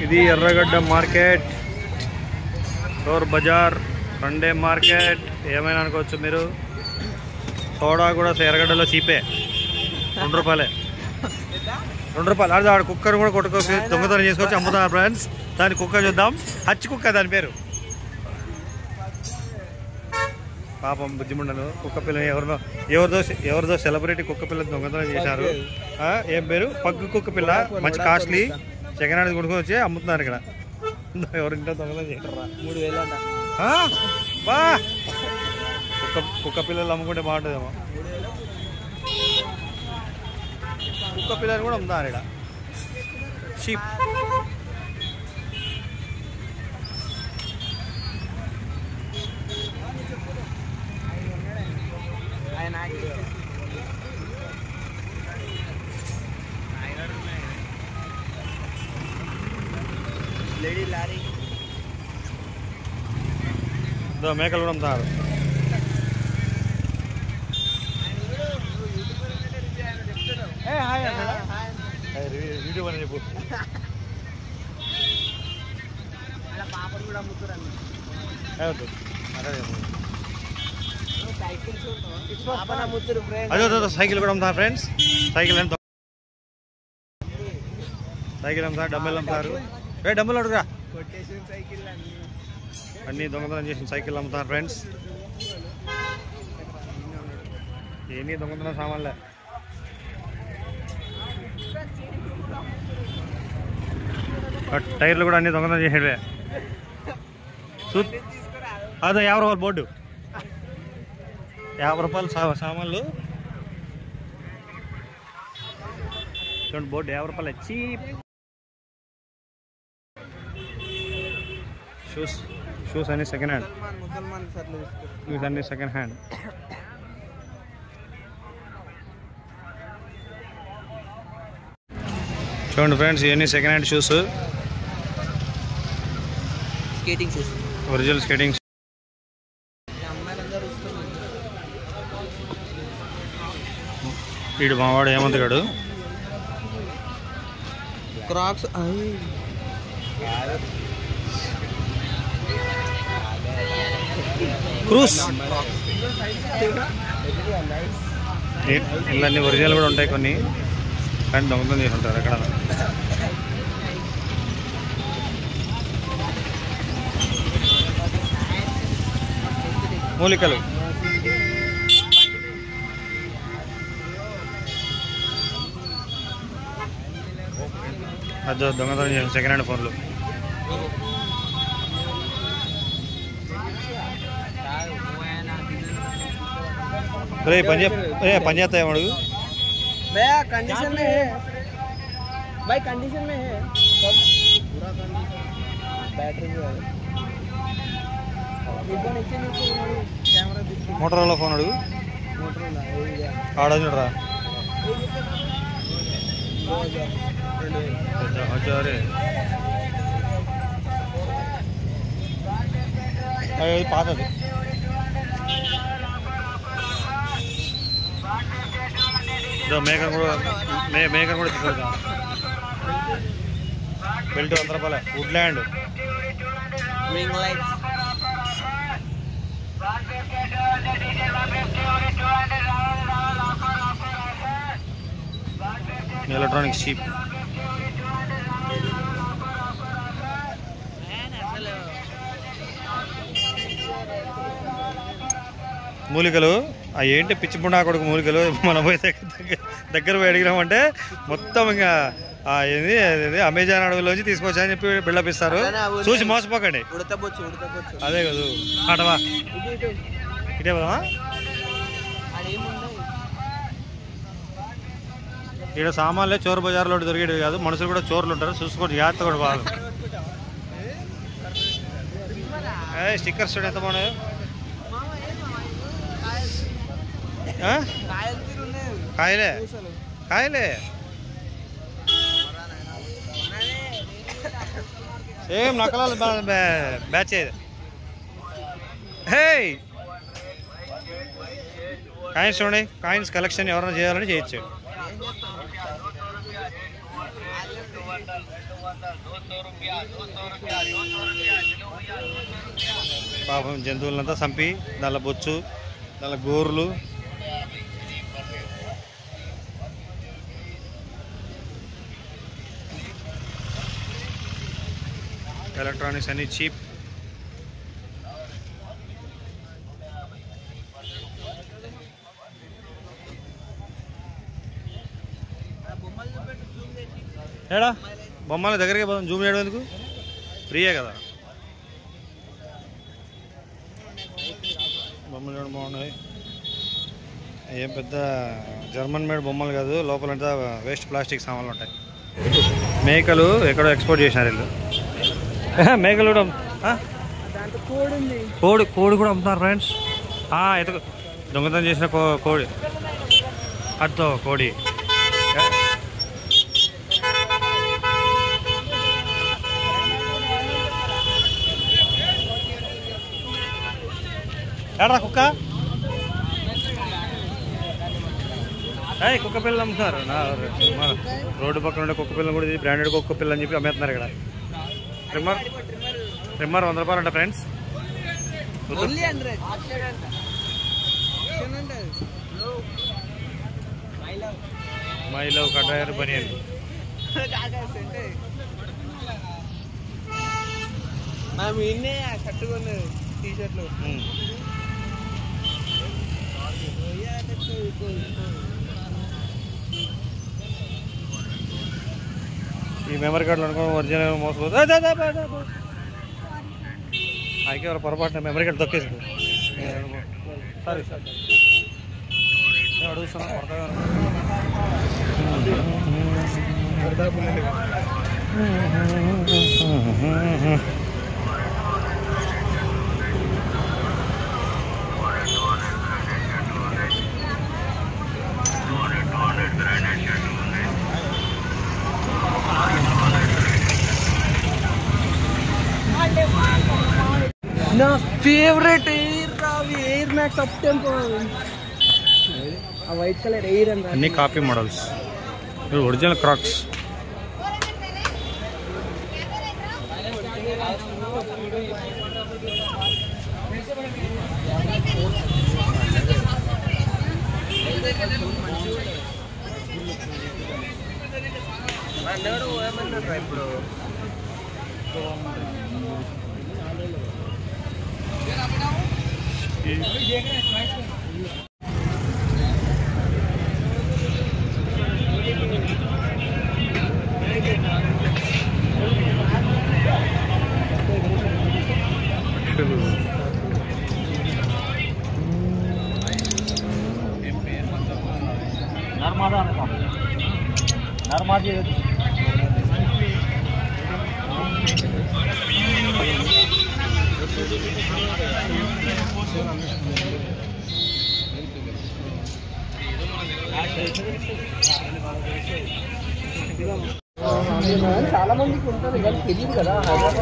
ఇది ఎర్రగడ్డ మార్కెట్, చోర్ Bazar, Sunday market ఏమైనా అనుకోవచ్చు మీరు. సోడా కూడా ఎర్రగడ్డలో చీపే, 2 రూపాయలే. 2 రూపాయలు. అదే ఆడ కుక్కర్ కూడా కొట్టుకోవచ్చు, దొంగతనం చేసుకోవచ్చు, అమ్ముతున్నారు ఫ్రెండ్స్. దాని కుక్క చూద్దాం, హచ్చి కుక్క దాని పేరు. పాపం బుజ్జిముండను కుక్క పిల్లని ఎవరిదో సెలబ్రిటీ కుక్క పిల్లని దొంగతనం చేశారు. ఏం పేరు? పగ్గు కుక్క పిల్ల, మంచి కాస్ట్లీ. సెకండ్ హ్యాండ్ కొనుక్కొని వచ్చి అమ్ముతున్నారు ఇక్కడ. ఎవరింట్లో దొంగతనం చేశారా? 3000 కుక్క పిల్లలు అమ్ముకుంటే బాగుంటుందేమో. కుక్క పిల్లలు కూడా అమ్ముతున్నారు ఇక్కడ. షీప్. మేకలు కూడా అమ్ముతారు. వీడియో అని చెప్పు. అదే సైకిల్ కూడా అమ్ముతారు ఫ్రెండ్స్. సైకిల్ ఎంత? సైకిల్ అమ్ముతారు, డబ్బులు అమ్ముతారు. డబ్బులు అడుగురా. అన్ని దొంగతనం చేసిన సైకిల్ అమ్ముతారు ఫ్రెండ్స్. ఏమీ దొంగతనం సామాన్లే. టైర్లు కూడా అన్ని దొంగతనం చేసేవే. అదే 50 రూపాయలు బోర్డు, 50 రూపాయలు సామాన్లు చూడండి. బోర్డు 50 రూపాయలు. చీప్. షూస్ అన్ని సెకండ్ హ్యాండ్. షూస్ అన్ని సెకండ్ హ్యాండ్. చూడండి ఫ్రెండ్స్, ఇవన్నీ second hand shoes, skating shoes, original skating. వీడు మావాడు హేమంత్ గాడు. క్రాక్స్, క్రూస్. ఇళ్ళన్నీ ఒరిజినల్ కూడా ఉంటాయి కొన్ని, కానీ దొంగతనం చేసి ఉంటారు ఎక్కడ. మూలికలు. అదో దొంగతనం చేసిన సెకండ్ హ్యాండ్ ఫోన్లు. పని చేస్తాయేమో అడుగు. कंडीशन में है भाई, कंडीशन में है सब पूरा कंडीशन, बैटरी भी है. మోటరోలా ఫోన్ అడుగు. ఆడ చూడరా. 2000 అది పాతది. మేకర్ కూడా తీసుకెళ్తాం. బెల్ట్ 100 రూపాయలే. Woodland ring lights, electronic sheep. మూలికలు. ఏంటి పిచ్చి పుండా కొడుకు మూలికలు. మనం పోయి దగ్గర పోయి అడిగినామంటే మొత్తం ఇంకా ఏది అమెజాన్ అడవుల్లోంచి తీసుకొచ్చాయని చెప్పి బిల్డప్ ఇస్తారు. చూసి మోసపోకండి. అదే కదా. ఆటవా ఇటే పోదామా? ఇక్కడ సామాన్లే చోరు బజార్లో దొరికేవి కాదు, మనుషులు కూడా చోర్లు ఉంటారు. చూసుకోండి, జాగ్రత్త కూడా బాగా. స్టిక్కర్స్ చూడండి ఎంత బాగున్నాయో. కాయలే కాయలే సేమ్ నకలాలు బ్యాచ్. హే కాయిన్స్ చూడండి. కాయిన్స్ కలెక్షన్ ఎవరైనా చేయాలని చేయొచ్చు. పాపం జంతువులంతా చంపి దాని బొచ్చు దాని గోర్లు ఎలక్ట్రానిక్స్ అన్ని చీప్. ఏడా బొమ్మల దగ్గరికి పోదాం, జూమ్ చేయడం ఎందుకు, ఫ్రీయే కదా. బొమ్మలు చూడడం బాగున్నాయి, ఏం పెద్ద జర్మన్ మేడ్ బొమ్మలు కాదు, లోపలంతా వేస్ట్ ప్లాస్టిక్ సామాన్లు ఉంటాయి. మేకలు ఎక్కడో ఎక్స్పోర్ట్ చేసినారు వీళ్ళు. మేకలు కూడా కోడి కూడా అమ్ముతున్నారు ఫ్రెండ్స్. ఎతకు దొంగతనం చేసిన కోడి, అట్తో కోడి. ఏడా కుక్క, కుక్క పిల్లలు అమ్ముతున్నారు. రోడ్డు పక్కన ఉండే కుక్క పిల్లలు కూడా ఇది బ్రాండెడ్ కుక్క పిల్ల అని చెప్పి అమ్మేస్తున్నారు ఇక్కడ. ట్రిమ్మర్ 100 రూపాయలు అంట ఫ్రెండ్స్. మై లవ్ కటాయర్ బనియన్. కట్టుకున్నది టీషర్ట్లు. ఈ మెమరీ కార్డులు అనుకోవడం ఒరిజినల్ మోసపోతుంది. అయితే ఎవరు పొరపాటున మెమరీ కార్డు తొక్కేసింది. సరే సార్ నేను అడుగుతున్నా. నా ఫేవరెట్ ఎయిర్ రావి, ఎయిర్ మ్యాక్స్ అప్ టెంపో. ఆ వైట్ కలర్ ఎయిర్ అని అన్ని కాపీ మోడల్స్, ఒరిజినల్ క్రాక్స్. ఇప్పుడు నర్మాది చాలా మందికి ఉంటుంది కానీ తెలియదు కదా. హైదరాబాద్